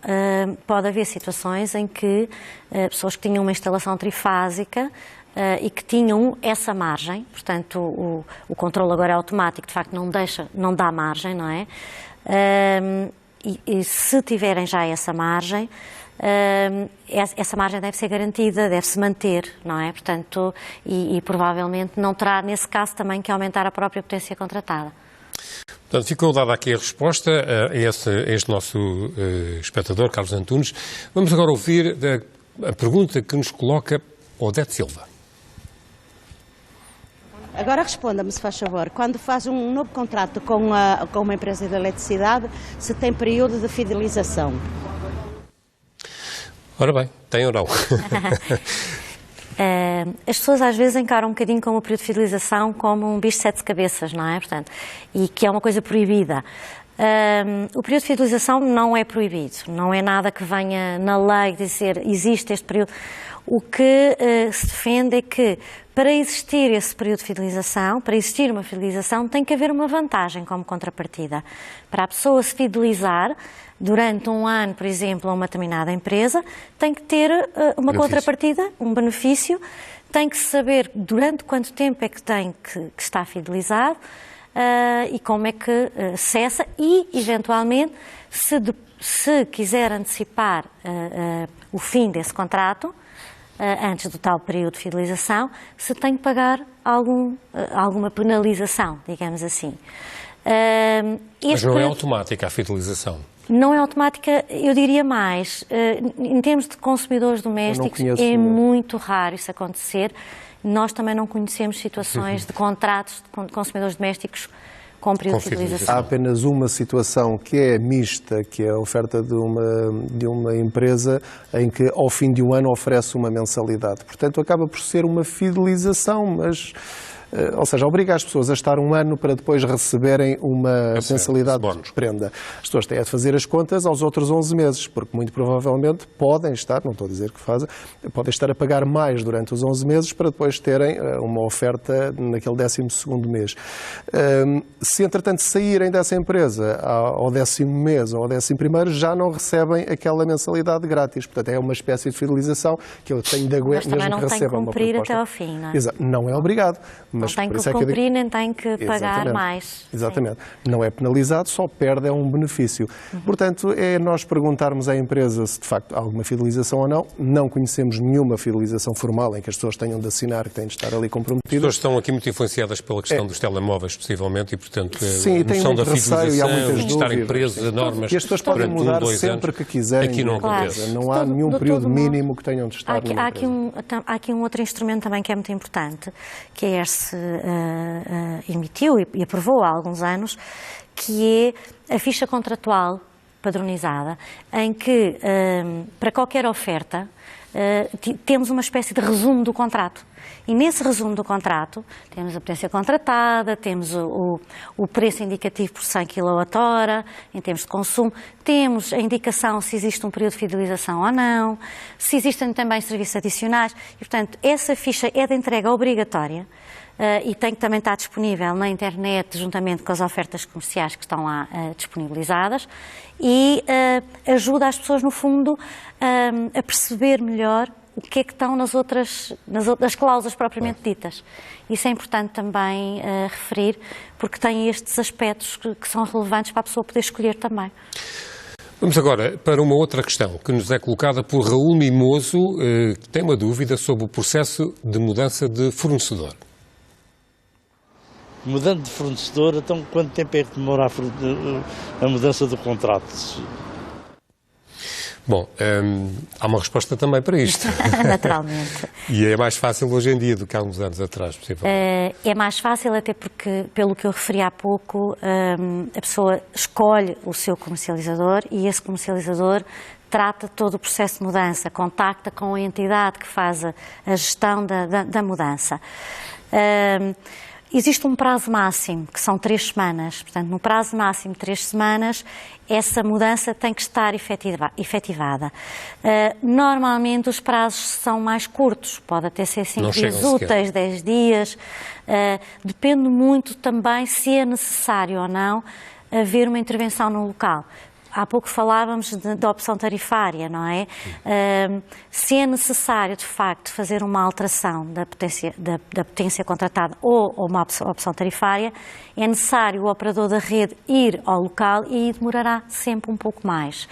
pode haver situações em que pessoas que tinham uma instalação trifásica e que tinham essa margem, portanto o controle agora é automático, de facto não dá margem, não é? E se tiverem já essa margem deve ser garantida, deve-se manter, não é? Portanto, e provavelmente não terá, nesse caso, também que aumentar a própria potência contratada.
Portanto, ficou dada aqui a resposta a este nosso espectador, Carlos Antunes. Vamos agora ouvir a pergunta que nos coloca Odete Silva.
Agora responda-me, se faz favor, quando faz um novo contrato com uma empresa de eletricidade, se tem período de fidelização?
Ora bem, tem ou não?
As pessoas às vezes encaram um bocadinho como o período de fidelização como um bicho de 7 cabeças, não é? Portanto, e que é uma coisa proibida. O período de fidelização não é proibido, não é nada que venha na lei dizer existe este período. O que se defende é que para existir esse período de fidelização, para existir uma fidelização, tem que haver uma vantagem como contrapartida. Para a pessoa se fidelizar durante um ano, por exemplo, a uma determinada empresa, tem que ter uma contrapartida, um benefício, tem que saber durante quanto tempo é que tem que estar fidelizado e como é que cessa e, eventualmente, se quiser antecipar o fim desse contrato, antes do tal período de fidelização, se tem que pagar alguma penalização, digamos assim.
Mas não é automática a fidelização?
Não é automática, eu diria mais. Em termos de consumidores domésticos, é muito raro isso acontecer. Nós também não conhecemos situações de contratos de consumidores domésticos com período de fidelização.
Há apenas uma situação que é mista, que é a oferta de uma empresa em que ao fim de um ano oferece uma mensalidade. Portanto, acaba por ser uma fidelização, mas... Ou seja, obriga as pessoas a estar um ano para depois receberem uma mensalidade de prenda. As pessoas têm de fazer as contas aos outros 11 meses, porque muito provavelmente podem estar, não estou a dizer que fazem, podem estar a pagar mais durante os 11 meses para depois terem uma oferta naquele 12º mês. Se, entretanto, saírem dessa empresa ao 10º mês ou ao 11º, já não recebem aquela mensalidade grátis. Portanto, é uma espécie de fidelização que eu tenho de aguentar.
Mas também não tem que cumprir até ao fim, não é?
Exato. Não é obrigado. Mas
não tem que cumprir, nem tem que pagar mais.
Exatamente. Sim. Não é penalizado, só perde um benefício. Portanto, é nós perguntarmos à empresa se de facto há alguma fidelização ou não. Não conhecemos nenhuma fidelização formal em que as pessoas tenham de assinar, que têm de estar ali comprometidas.
As pessoas estão aqui muito influenciadas pela questão dos telemóveis, possivelmente, e portanto
sim,
a noção da fidelização,
de
estarem presos a normas
e as pessoas podem mudar sempre que quiserem.
Aqui não acontece.
Não há nenhum período mínimo que tenham de estar numa
empresa. Há aqui um outro instrumento também que é muito importante, que a ERSE emitiu e aprovou há alguns anos, que é a ficha contratual padronizada, em que, para qualquer oferta, temos uma espécie de resumo do contrato. E nesse resumo do contrato temos a potência contratada, temos o preço indicativo por 100 kWh, em termos de consumo, temos a indicação se existe um período de fidelização ou não, se existem também serviços adicionais, e portanto essa ficha é de entrega obrigatória e tem que também estar disponível na internet juntamente com as ofertas comerciais que estão lá disponibilizadas e ajuda as pessoas no fundo a perceber melhor o que é que estão nas outras cláusulas propriamente ditas. Isso é importante também referir, porque tem estes aspectos que são relevantes para a pessoa poder escolher também.
Vamos agora para uma outra questão que nos é colocada por Raul Mimoso, que tem uma dúvida sobre o processo de mudança de fornecedor.
Mudando de fornecedor, então quanto tempo é que demora a mudança do contrato?
Bom, há uma resposta também para isto.
Naturalmente.
E é mais fácil hoje em dia do que há uns anos atrás, possivelmente.
É mais fácil até porque, pelo que eu referi há pouco, a pessoa escolhe o seu comercializador e esse comercializador trata todo o processo de mudança, contacta com a entidade que faz a gestão da mudança. Existe um prazo máximo, que são 3 semanas. Portanto, no prazo máximo de 3 semanas, essa mudança tem que estar efetivada. Normalmente, os prazos são mais curtos. Pode até ser 5 dias úteis, 10 dias. Depende muito também se é necessário ou não haver uma intervenção no local. Há pouco falávamos da opção tarifária, não é? Se é necessário, de facto, fazer uma alteração da potência contratada ou uma opção tarifária, é necessário o operador da rede ir ao local e demorará sempre um pouco mais.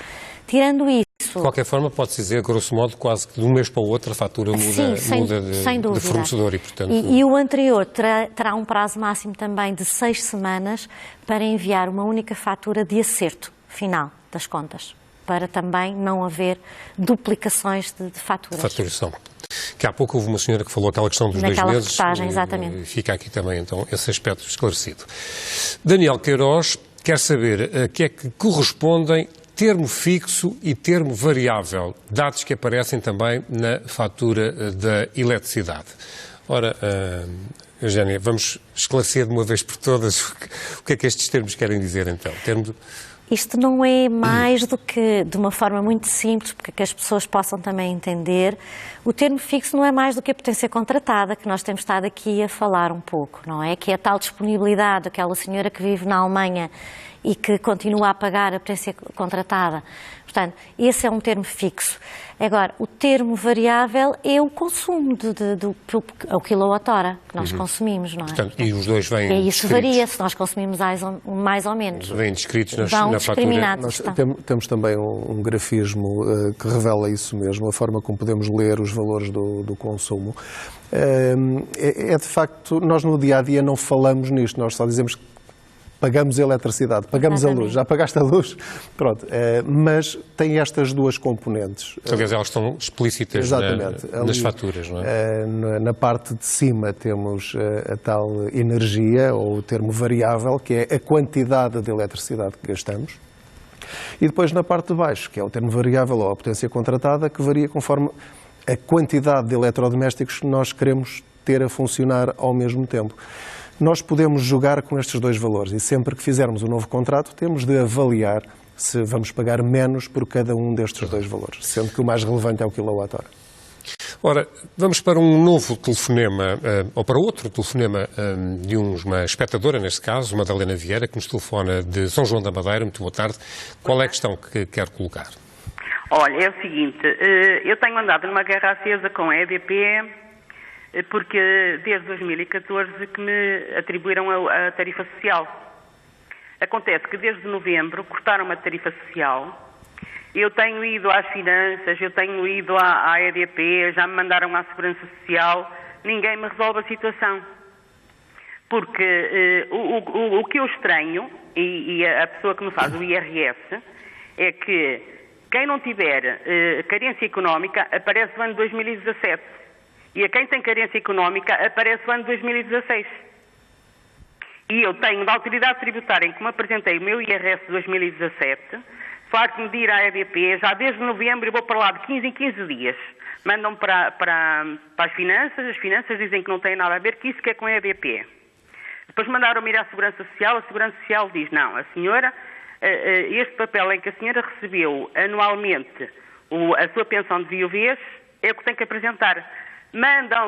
Tirando isso...
De qualquer forma, pode-se dizer, grosso modo, quase que de um mês para o outro a fatura muda de fornecedor. E, portanto...
e o anterior terá um prazo máximo também de 6 semanas para enviar uma única fatura de acerto final das contas, para também não haver duplicações de faturas.
Faturação. Que há pouco houve uma senhora que falou aquela questão dos 2 meses.
Reportagem, exatamente.
Fica aqui também, então, esse aspecto esclarecido. Daniel Queiroz quer saber a que é que correspondem termo fixo e termo variável, dados que aparecem também na fatura da eletricidade. Ora, Eugénia, vamos esclarecer de uma vez por todas o que é que estes termos querem dizer, então.
Isto não é mais do que, de uma forma muito simples, para que as pessoas possam também entender, o termo fixo não é mais do que a potência contratada, que nós temos estado aqui a falar um pouco, não é? Que é a tal disponibilidade daquela senhora que vive na Alemanha e que continua a pagar a potência contratada. Portanto, esse é um termo fixo. Agora, o termo variável é o consumo o quilowatt-hora que nós consumimos, não é?
Portanto, e os dois vêm
descritos. Isso varia, se nós consumimos mais ou menos.
Vêm descritos na fatura.
Nós temos também um grafismo que revela isso mesmo, a forma como podemos ler os valores do consumo. É de facto, nós no dia-a-dia não falamos nisto, nós só dizemos que pagamos a eletricidade, pagamos a luz. Já pagaste a luz? Pronto. Mas tem estas duas componentes.
Aliás, elas estão explícitas nas faturas, não é?
Na parte de cima temos a tal energia, ou o termo variável, que é a quantidade de eletricidade que gastamos. E depois na parte de baixo, que é o termo variável ou a potência contratada, que varia conforme a quantidade de eletrodomésticos que nós queremos ter a funcionar ao mesmo tempo. Nós podemos jogar com estes dois valores e sempre que fizermos um novo contrato temos de avaliar se vamos pagar menos por cada um destes dois valores, sendo que o mais relevante é o quilowatt-hora.
Ora, vamos para um novo telefonema, ou para outro telefonema de uma espectadora, neste caso, Madalena Vieira, que nos telefona de São João da Madeira. Muito boa tarde. Qual é a questão que quer colocar?
Olha, é o seguinte, eu tenho andado numa guerra acesa com a EDP, porque desde 2014 que me atribuíram a tarifa social. Acontece que desde novembro cortaram a tarifa social. Eu tenho ido às finanças, eu tenho ido à EDP, já me mandaram à Segurança Social, ninguém me resolve a situação. Porque o que eu estranho, e a pessoa que me faz o IRS, é que quem não tiver carência económica aparece no ano 2017. E a quem tem carência económica aparece o ano 2016. E eu tenho, da autoridade tributária em que me apresentei o meu IRS de 2017, farto-me de ir à EDP, já desde novembro eu vou para lá de 15 em 15 dias. Mandam para as finanças dizem que não tem nada a ver, que isso que é com a EDP. Depois mandaram-me ir à Segurança Social, a Segurança Social diz, não, a senhora, este papel em que a senhora recebeu anualmente a sua pensão de viuvez é o que tem que apresentar.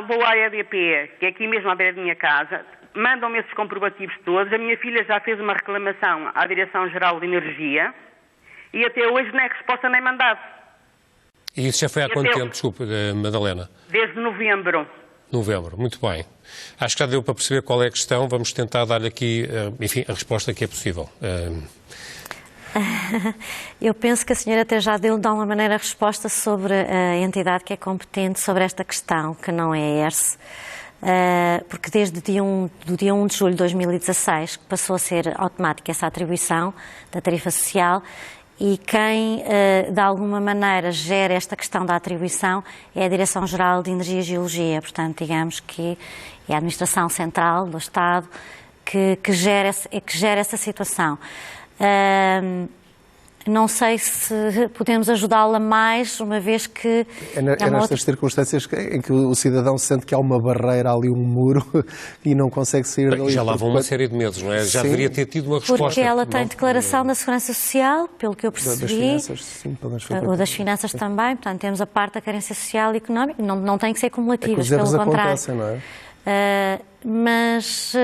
Vou à EDP, que é aqui mesmo à beira da minha casa, mandam-me esses comprovativos todos. A minha filha já fez uma reclamação à Direção-Geral de Energia e até hoje nem resposta nem mandado.
E isso já foi há quanto tempo, desculpe, Madalena?
Desde novembro.
Novembro, muito bem. Acho que já deu para perceber qual é a questão. Vamos tentar dar aqui, enfim, a resposta que é possível.
Eu penso que a senhora até já deu de alguma maneira a resposta sobre a entidade que é competente sobre esta questão, que não é a ERSE, porque desde do dia 1 de julho de 2016, que passou a ser automática essa atribuição da tarifa social, E quem, de alguma maneira, gera esta questão da atribuição é a Direção-Geral de Energia e Geologia. Portanto, digamos que é a Administração Central do Estado que gera essa situação. Não sei se podemos ajudá-la mais, uma vez que...
É nestas circunstâncias em que o cidadão sente que há uma barreira ali, um muro, e não consegue sair dali.
Já lá vão uma série de meses, não é? Já deveria ter tido uma resposta.
Porque ela tem declaração da Segurança Social, pelo que eu percebi. Das
finanças, sim,
ou das finanças também. Portanto, temos a parte da carência social e económica. Não tem que ser cumulativas, pelo contrário.
Não é?
Mas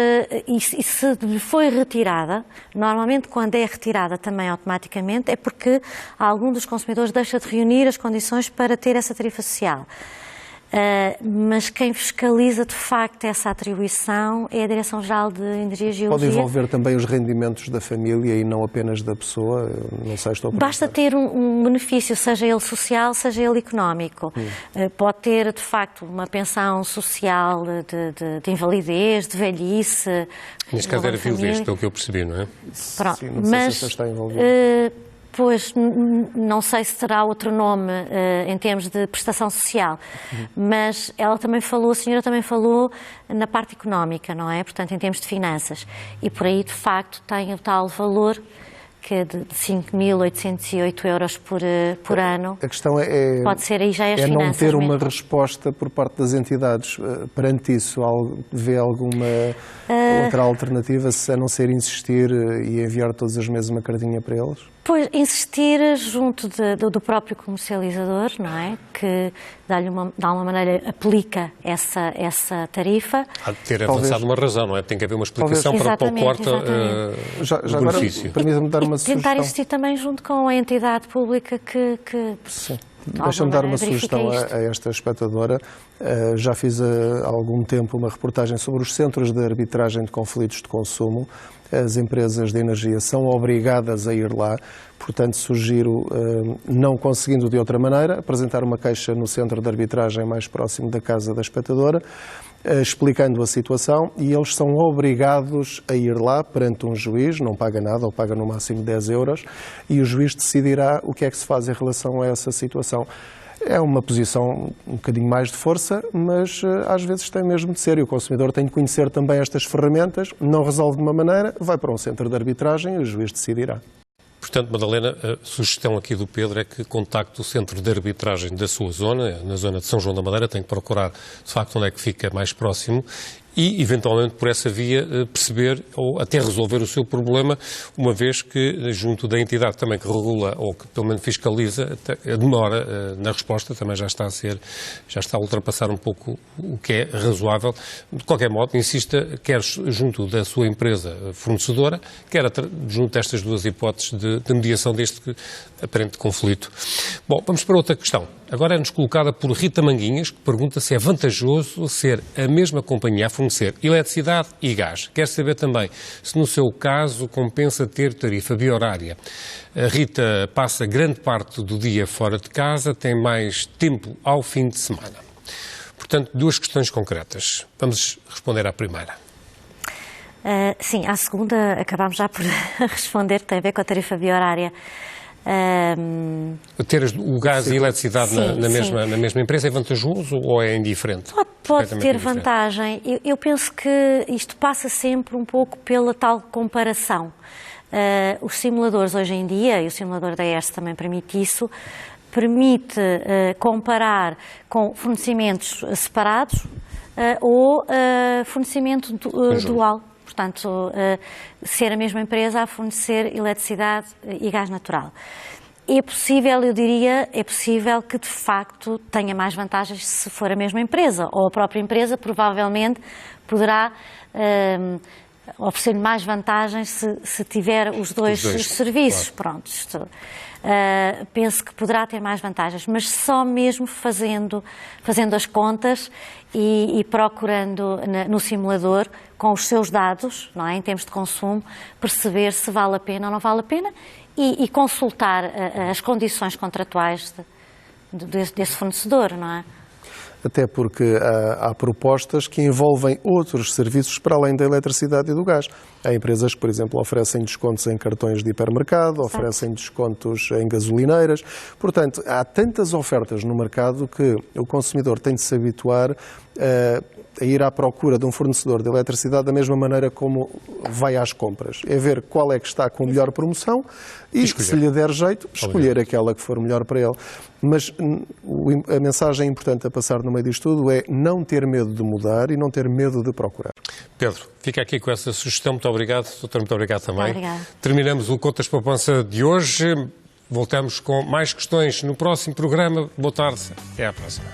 e se foi retirada, normalmente quando é retirada também automaticamente, é porque algum dos consumidores deixa de reunir as condições para ter essa tarifa social. Mas quem fiscaliza de facto essa atribuição é a Direção-Geral de Energia e Geologia.
Pode envolver também os rendimentos da família e não apenas da pessoa? Não sei, estou a perguntar.
Basta ter um benefício, seja ele social, seja ele económico. Pode ter, de facto, uma pensão social de invalidez, de velhice.
Neste caso era viuvez, pelo que eu percebi, não é?
Pronto.
Sim, não sei se está envolvido.
Pois, não sei se terá outro nome em termos de prestação social, mas ela também falou, a senhora também falou na parte económica, não é? Portanto, em termos de finanças. E por aí, de facto, tem o tal valor que é de 5.808 euros por ano.
A questão
pode ser aí já as finanças
não ter
mesmo.
Uma resposta por parte das entidades perante isso. Vê alguma outra alternativa, a não ser insistir e enviar todos os meses uma cartinha para eles?
Pois, insistir junto do próprio comercializador, não é? Que, de alguma maneira, aplica essa tarifa.
Há de ter avançado uma razão, não é? Tem que haver uma explicação para o corte do benefício.
Permita-me dar uma sugestão.
Tentar insistir também junto com a entidade pública que
Sim. Deixa-me dar uma sugestão a esta espectadora. Já fiz há algum tempo uma reportagem sobre os centros de arbitragem de conflitos de consumo. As empresas de energia são obrigadas a ir lá, portanto sugiro, não conseguindo de outra maneira, apresentar uma queixa no centro de arbitragem mais próximo da casa da espectadora, explicando a situação, e eles são obrigados a ir lá perante um juiz, não paga nada ou paga no máximo 10 euros, e o juiz decidirá o que é que se faz em relação a essa situação. É uma posição um bocadinho mais de força, mas às vezes tem mesmo de ser, e o consumidor tem de conhecer também estas ferramentas, não resolve de uma maneira, vai para um centro de arbitragem e o juiz decidirá.
Portanto, Madalena, a sugestão aqui do Pedro é que contacte o centro de arbitragem da sua zona, na zona de São João da Madeira, tem que procurar de facto onde é que fica mais próximo e, eventualmente, por essa via, perceber ou até resolver o seu problema, uma vez que, junto da entidade também que regula ou que, pelo menos, fiscaliza, a demora na resposta também já está a ultrapassar um pouco o que é razoável. De qualquer modo, insista, quer junto da sua empresa fornecedora, quer junto destas duas hipóteses de mediação deste aparente conflito. Bom, vamos para outra questão. Agora é-nos colocada por Rita Manguinhas, que pergunta se é vantajoso ser a mesma companhia a fornecer eletricidade e gás. Quer saber também se, no seu caso, compensa ter tarifa bi-horária. A Rita passa grande parte do dia fora de casa, tem mais tempo ao fim de semana. Portanto, duas questões concretas. Vamos responder à primeira.
Sim, à segunda acabámos já por responder, que tem a ver com a tarifa bi-horária.
Ter o gás e a eletricidade na mesma empresa é vantajoso ou é indiferente?
Pode ter vantagem. Eu penso que isto passa sempre um pouco pela tal comparação. Os simuladores hoje em dia, e o simulador da ERSE também permite isso, permite comparar com fornecimentos separados ou fornecimento dual. Portanto, ser a mesma empresa a fornecer eletricidade e gás natural. É possível, eu diria, que de facto tenha mais vantagens se for a mesma empresa, ou a própria empresa provavelmente poderá oferecer mais vantagens se tiver os dois serviços. Claro. Pronto, penso que poderá ter mais vantagens, mas só mesmo fazendo as contas e procurando no simulador, com os seus dados, não é, em termos de consumo, perceber se vale a pena ou não vale a pena e consultar as condições contratuais desse fornecedor, não é?
Até porque há propostas que envolvem outros serviços para além da eletricidade e do gás. Há empresas que, por exemplo, oferecem descontos em cartões de hipermercado, oferecem descontos em gasolineiras. Portanto, há tantas ofertas no mercado que o consumidor tem de se habituar a ir à procura de um fornecedor de eletricidade da mesma maneira como vai às compras. É ver qual é que está com a melhor promoção e, se lhe der jeito, escolher aquela que for melhor para ele. Mas a mensagem importante a passar no meio disto tudo é não ter medo de mudar e não ter medo de procurar.
Pedro, fica aqui com essa sugestão. Muito obrigado. Doutor, muito obrigado também.
Obrigada.
Terminamos o Contas Poupança de hoje. Voltamos com mais questões no próximo programa. Boa tarde. Até à próxima.